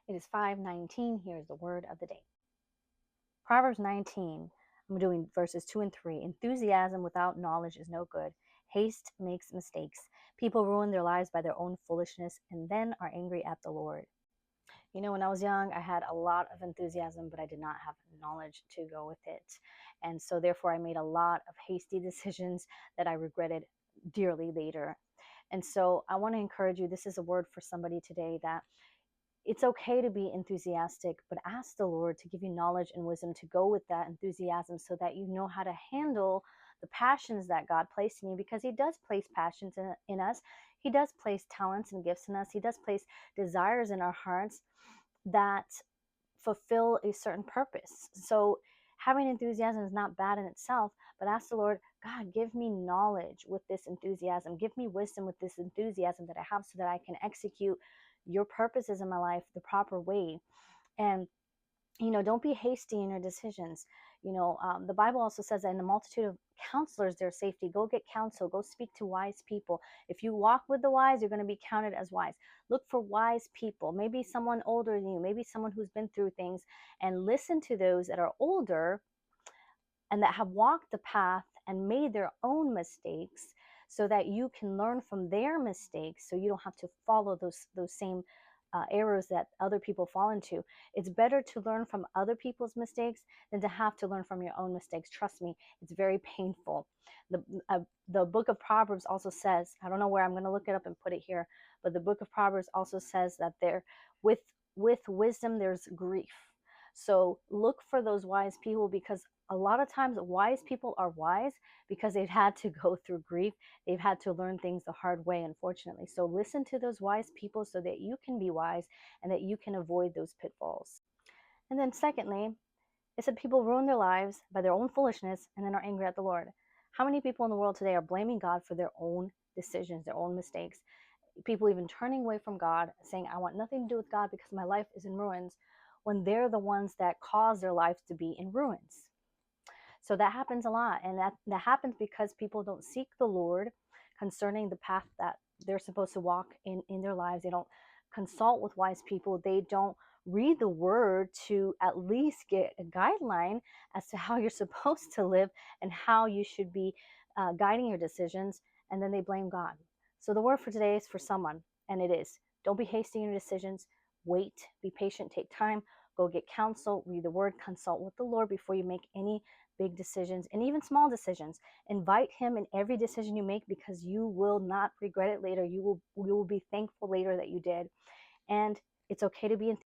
It is 5:19. Here's the word of the day. Proverbs 19. I'm doing verses 2 and 3. Enthusiasm without knowledge is no good. Haste makes mistakes. People ruin their lives by their own foolishness and then are angry at the Lord. When I was young, I had a lot of enthusiasm, but I did not have knowledge to go with it. And so, therefore, I made a lot of hasty decisions that I regretted dearly later. And so, I want to encourage you, this is a word for somebody today, that it's okay to be enthusiastic, but ask the Lord to give you knowledge and wisdom to go with that enthusiasm so that you know how to handle the passions that God placed in you, because He does place passions in us. He does place talents and gifts in us. He does place desires in our hearts that fulfill a certain purpose. So having enthusiasm is not bad in itself, but ask the Lord, God, give me knowledge with this enthusiasm. Give me wisdom with this enthusiasm that I have so that I can execute your purposes in my life the proper way. And don't be hasty in your decisions. The Bible also says that in the multitude of counselors, there's safety. Go get counsel. Go speak to wise people. If you walk with the wise, you're going to be counted as wise. Look for wise people, maybe someone older than you, maybe someone who's been through things, and listen to those that are older and that have walked the path and made their own mistakes, so that you can learn from their mistakes, so you don't have to follow those same errors that other people fall into. It's better to learn from other people's mistakes than to have to learn from your own mistakes. Trust me, it's very painful. The book of Proverbs also says, I don't know where, I'm going to look it up and put it here, but the book of Proverbs also says that there, with wisdom, there's grief. So look for those wise people, because a lot of times wise people are wise because they've had to go through grief. They've had to learn things the hard way, unfortunately. So listen to those wise people so that you can be wise and that you can avoid those pitfalls. And then secondly, it said people ruin their lives by their own foolishness and then are angry at the Lord. How many people in the world today are blaming God for their own decisions, their own mistakes? People even turning away from God, saying, I want nothing to do with God because my life is in ruins, when they're the ones that cause their lives to be in ruins. So that happens a lot. And that happens because people don't seek the Lord concerning the path that they're supposed to walk in their lives. They don't consult with wise people. They don't read the word to at least get a guideline as to how you're supposed to live and how you should be guiding your decisions. And then they blame God. So the word for today is for someone, and it is, don't be hasty in your decisions. Wait, be patient, take time, go get counsel, read the word, consult with the Lord before you make any big decisions and even small decisions. Invite Him in every decision you make, because you will not regret it later. You will be thankful later that you did. And it's okay to be